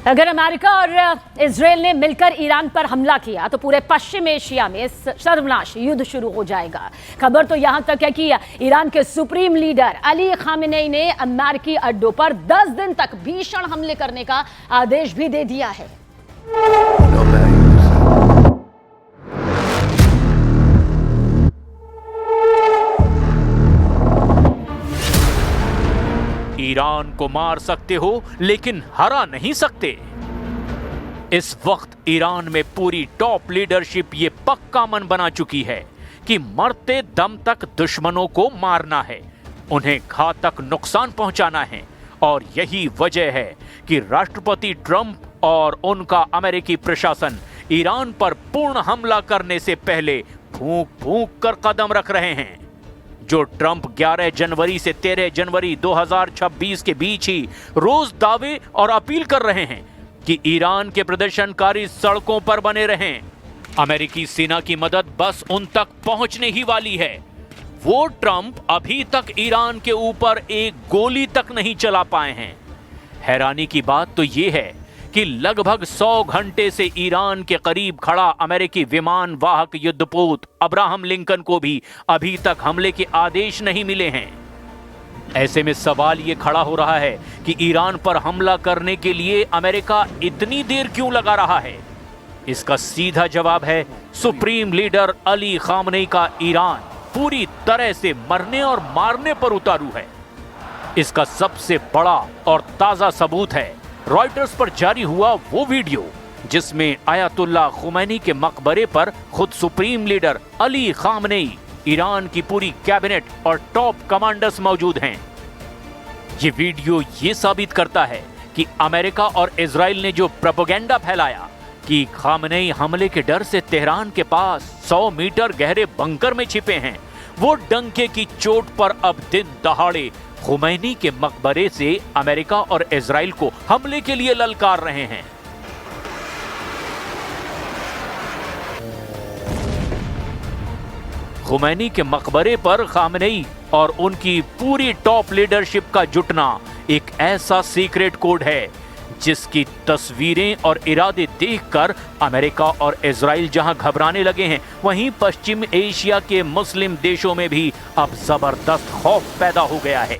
अगर अमेरिका और इजराइल ने मिलकर ईरान पर हमला किया तो पूरे पश्चिम एशिया में सर्वनाश युद्ध शुरू हो जाएगा। खबर तो यहां तक है कि ईरान के सुप्रीम लीडर अली खामेनेई ने अमेरिकी अड्डों पर 10 दिन तक भीषण हमले करने का आदेश भी दे दिया है। ईरान को मार सकते हो लेकिन हरा नहीं सकते। इस वक्त ईरान में पूरी टॉप लीडरशिप ये पक्का मन बना चुकी है कि मरते दम तक दुश्मनों को मारना है, उन्हें घातक नुकसान पहुंचाना है। और यही वजह है कि राष्ट्रपति ट्रंप और उनका अमेरिकी प्रशासन ईरान पर पूर्ण हमला करने से पहले फूंक फूंक कर कदम रख रहे हैं। जो ट्रंप 11 जनवरी से 13 जनवरी 2026 के बीच ही रोज दावे और अपील कर रहे हैं कि ईरान के प्रदर्शनकारी सड़कों पर बने रहें। अमेरिकी सेना की मदद बस उन तक पहुंचने ही वाली है। वो ट्रंप अभी तक ईरान के ऊपर एक गोली तक नहीं चला पाए हैं। हैरानी की बात तो ये है कि लगभग 100 घंटे से ईरान के करीब खड़ा अमेरिकी विमान वाहक युद्धपोत अब्राहम लिंकन को भी अभी तक हमले के आदेश नहीं मिले हैं। ऐसे में सवाल ये खड़ा हो रहा है कि ईरान पर हमला करने के लिए अमेरिका इतनी देर क्यों लगा रहा है। इसका सीधा जवाब है सुप्रीम लीडर अली खामेनेई का ईरान पूरी तरह से मरने और मारने पर उतारू है। इसका सबसे बड़ा और ताजा सबूत है रॉयटर्स पर जारी हुआ वो वीडियो जिसमें आयतुल्ला खुमैनी के मकबरे पर खुद supreme leader Ali Khamenei, Iran की पूरी कैबिनेट और टॉप कमांडर्स मौजूद हैं। ये वीडियो ये साबित करता है कि अमेरिका और इजराइल ने जो प्रोपेगेंडा फैलाया कि खामेनेई हमले के डर से तेहरान के पास 100 मीटर गहरे बंकर में छिपे हैं, वो डंके की चोट पर अब दिन दहाड़े खुमैनी के मकबरे से अमेरिका और इजराइल को हमले के लिए ललकार रहे हैं। खुमैनी के मकबरे पर खामेनेई और उनकी पूरी टॉप लीडरशिप का जुटना एक ऐसा सीक्रेट कोड है जिसकी तस्वीरें और इरादे देखकर अमेरिका और इजराइल जहां घबराने लगे हैं, वहीं पश्चिम एशिया के मुस्लिम देशों में भी अब जबरदस्त खौफ पैदा हो गया है।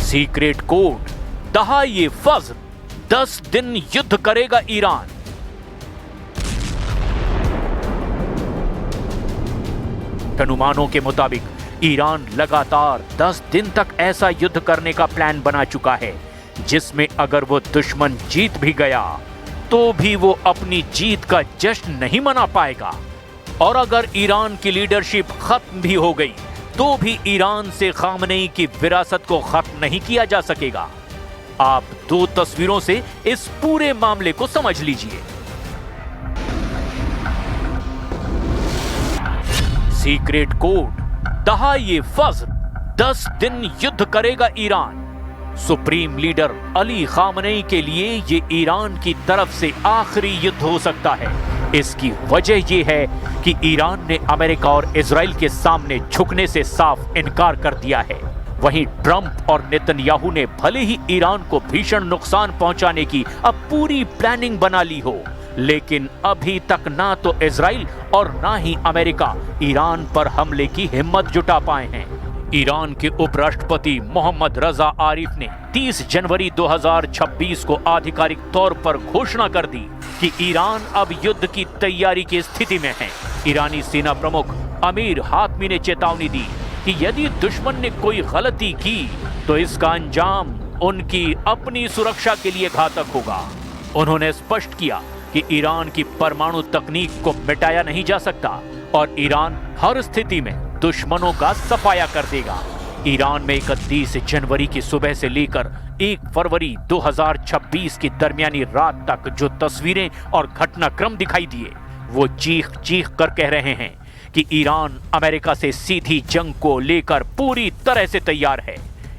सीक्रेट कोड दहाए फज्र 10 दिन युद्ध करेगा ईरान। अनुमानों के मुताबिक ईरान लगातार 10 दिन तक ऐसा युद्ध करने का प्लान बना चुका है जिसमें अगर वो दुश्मन जीत भी गया तो भी वो अपनी जीत का जश्न नहीं मना पाएगा। और अगर ईरान की लीडरशिप खत्म भी हो गई तो भी ईरान से खामेनेई की विरासत को खत्म नहीं किया जा सकेगा। आप 2 तस्वीरों से इस पूरे मामले को समझ लीजिए। सीक्रेट कोड दहाए फज्र 10 दिन युद्ध करेगा Iran. Supreme leader Ali Khamenei के लिए ये ईरान की तरफ से आखिरी युद्ध हो सकता है। इसकी वजह ये है कि ईरान ने अमेरिका और इजराइल के सामने झुकने से साफ इनकार कर दिया है। वहीं ट्रंप और नेतन्याहू ने भले ही ईरान को भीषण नुकसान पहुंचाने की अब पूरी प्लानिंग बना ली हो, लेकिन अभी तक ना तो इजराइल और ना ही अमेरिका ईरान पर हमले की हिम्मत जुटा पाए हैं। ईरान के उपराष्ट्रपति मोहम्मद रजा आरिफ ने 30 जनवरी 2026 को आधिकारिक तौर पर घोषणा कर दी कि ईरान अब युद्ध की तैयारी की स्थिति में है। ईरानी सेना प्रमुख अमीर हातमी ने चेतावनी दी कि यदि दुश्मन ने कोई गलती की तो इसका अंजाम उनकी अपनी सुरक्षा के लिए घातक होगा। उन्होंने स्पष्ट किया कि ईरान की परमाणु तकनीक को मिटाया नहीं जा सकता और ईरान हर स्थिति में दुश्मनों का सफाया कर देगा। ईरान में 31 जनवरी की सुबह से लेकर 1 फरवरी 2026 की दरमियानी रात तक जो तस्वीरें और घटनाक्रम दिखाई दिए वो चीख चीख कर कह रहे हैं कि ईरान अमेरिका से सीधी जंग को लेकर पूरी तरह से तैयार है।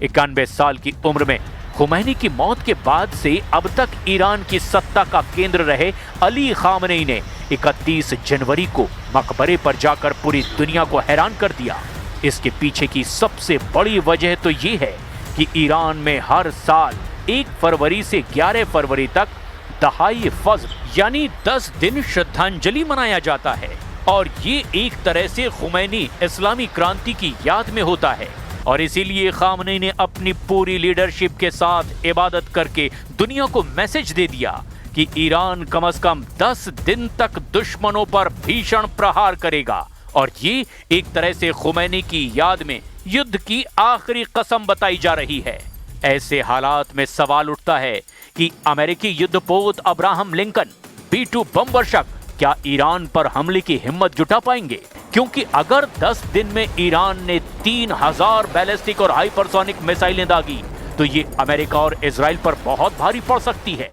91 साल की उम्र में खुमैनी की मौत के बाद से अब तक ईरान की सत्ता का केंद्र रहे अली खामनेई ने 31 जनवरी को मकबरे पर जाकर पूरी दुनिया को हैरान कर दिया। इसके पीछे की सबसे बड़ी वजह तो ये है कि ईरान में हर साल 1 फरवरी से 11 फरवरी तक दहाई फज्र यानी 10 दिन श्रद्धांजलि मनाया जाता है और ये एक तरह से खुमैनी इस्लामी क्रांति की याद में होता है और इसीलिए खामनेई ने अपनी पूरी लीडरशिप के साथ इबादत करके दुनिया को मैसेज दे दिया कि ईरान कम से कम 10 दिन तक दुश्मनों पर भीषण प्रहार करेगा और ये एक तरह से खुमैनी की याद में युद्ध की आखिरी कसम बताई जा रही है। ऐसे हालात में सवाल उठता है कि अमेरिकी युद्धपोत अब्राहम लिंकन B-2 बम वर्षक क्या ईरान पर हमले की हिम्मत जुटा पाएंगे? क्योंकि अगर 10 दिन में ईरान ने 3000 बैलिस्टिक और हाइपरसोनिक मिसाइलें दागी तो ये अमेरिका और इजराइल पर बहुत भारी पड़ सकती है।